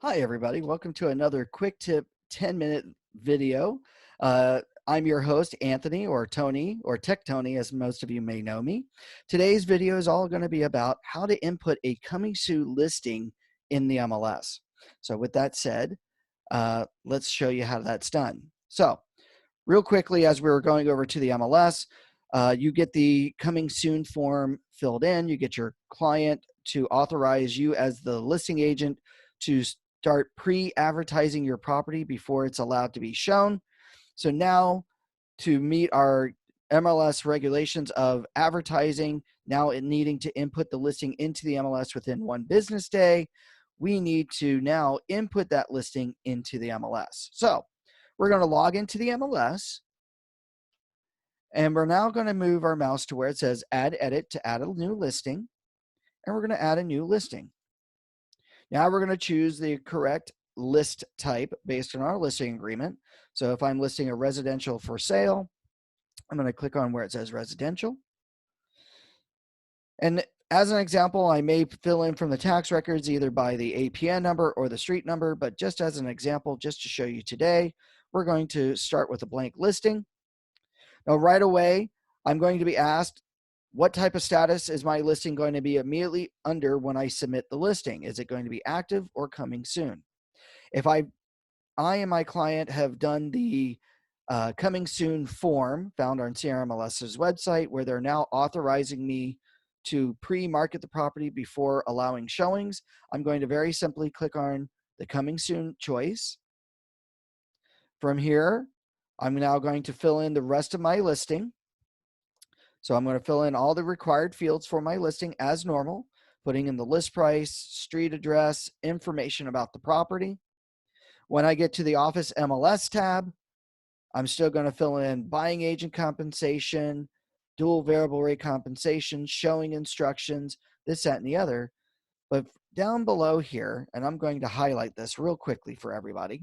Hi, everybody. Welcome to another quick tip 10-minute video. I'm your host, Anthony, or Tony, or Tech Tony, as most of you may know me. Today's video is all going to be about how to input a coming soon listing in the MLS. So with that said, let's show you how that's done. So real quickly, as we were going over to the MLS, you get the coming soon form filled in. You get your client to authorize you as the listing agent to start pre-advertising your property before it's allowed to be shown. So now, to meet our MLS regulations of advertising, now it needing to input the listing into the MLS within 1 business day, we need to now input that listing into the MLS. So we're going to log into the MLS, and we're now going to move our mouse to where it says Add Edit to add a new listing, and we're going to add a new listing. Now we're going to choose the correct list type based on our listing agreement. So if I'm listing a residential for sale, I'm going to click on where it says residential. And as an example, I may fill in from the tax records either by the APN number or the street number, but just as an example, just to show you today, we're going to start with a blank listing. Now right away, I'm going to be asked, what type of status is my listing going to be immediately under when I submit the listing? Is it going to be active or coming soon? If I and my client have done the coming soon form found on CRMLS's website, where they're now authorizing me to pre-market the property before allowing showings, I'm going to very simply click on the coming soon choice. From here, I'm now going to fill in the rest of my listing. So I'm going to fill in all the required fields for my listing as normal, putting in the list price, street address, information about the property. When I get to the Office MLS tab, I'm still going to fill in buying agent compensation, dual variable rate compensation, showing instructions, this, that, and the other. But down below here, and I'm going to highlight this real quickly for everybody.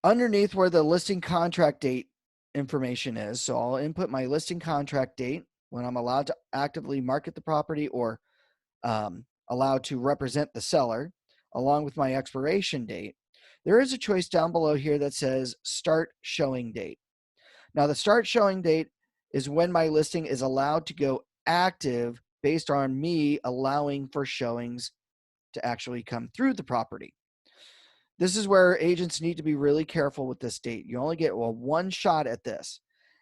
Underneath where the listing contract date information is, so I'll input my listing contract date when I'm allowed to actively market the property or allowed to represent the seller, along with my expiration date. There is a choice down below here that says start showing date. Now the start showing date is when my listing is allowed to go active based on me allowing for showings to actually come through the property. This is where agents need to be really careful with this date. You only get one shot at this.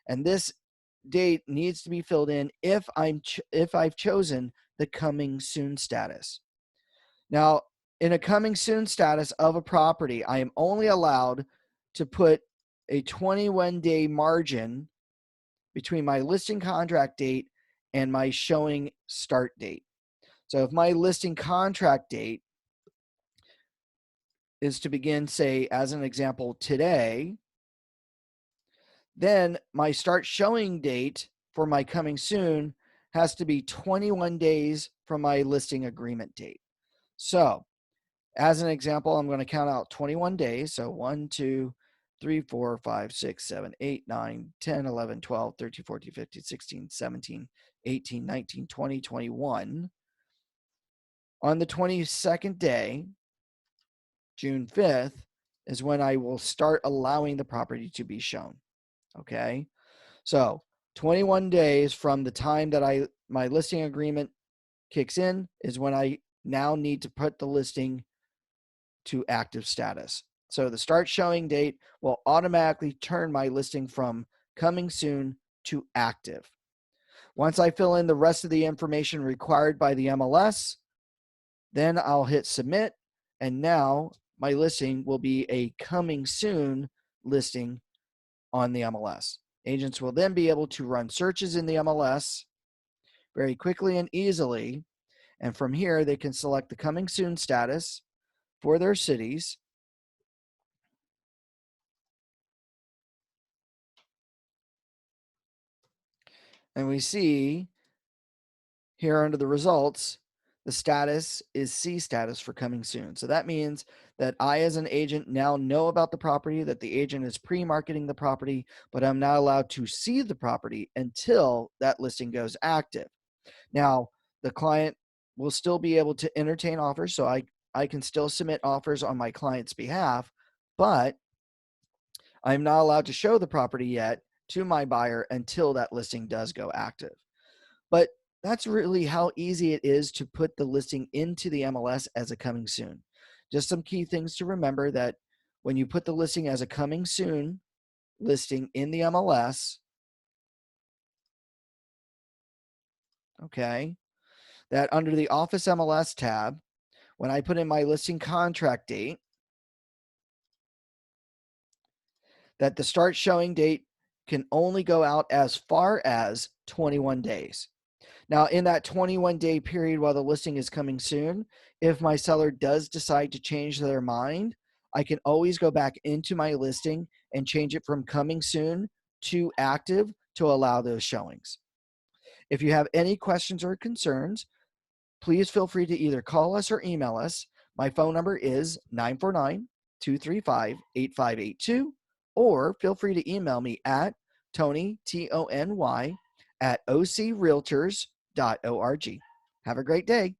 And this date needs to be filled in if I've chosen the coming soon status. Now, in a coming soon status of a property, I am only allowed to put a 21-day margin between my listing contract date and my showing start date. So if my listing contract date is to begin, say, as an example, today, then my start showing date for my coming soon has to be 21 days from my listing agreement date. So as an example, I'm going to count out 21 days. So 1, 2, 3, 4, 5, 6, 7, 8, 9, 10, 11, 12, 13, 14, 15, 16, 17, 18, 19, 20, 21. On the 22nd day, June 5th, is when I will start allowing the property to be shown. Okay. So 21 days from the time that my listing agreement kicks in is when I now need to put the listing to active status. So the start showing date will automatically turn my listing from coming soon to active. Once I fill in the rest of the information required by the MLS, then I'll hit submit, and now my listing will be a coming soon listing on the MLS. Agents will then be able to run searches in the MLS very quickly and easily, and from here they can select the coming soon status for their cities. And we see here under the results, the status is C status for coming soon. So that means that I, as an agent, now know about the property, that the agent is pre-marketing the property, but I'm not allowed to see the property until that listing goes active. Now, the client will still be able to entertain offers. So I can still submit offers on my client's behalf, but I'm not allowed to show the property yet to my buyer until that listing does go active. But that's really how easy it is to put the listing into the MLS as a coming soon. Just some key things to remember: that when you put the listing as a coming soon listing in the MLS, okay, that under the Office MLS tab, when I put in my listing contract date, that the start showing date can only go out as far as 21 days. Now, in that 21-day period while the listing is coming soon, if my seller does decide to change their mind, I can always go back into my listing and change it from coming soon to active to allow those showings. If you have any questions or concerns, please feel free to either call us or email us. My phone number is 949-235-8582, or feel free to email me at Tony, Tony, @ocrealtors.org. Have a great day.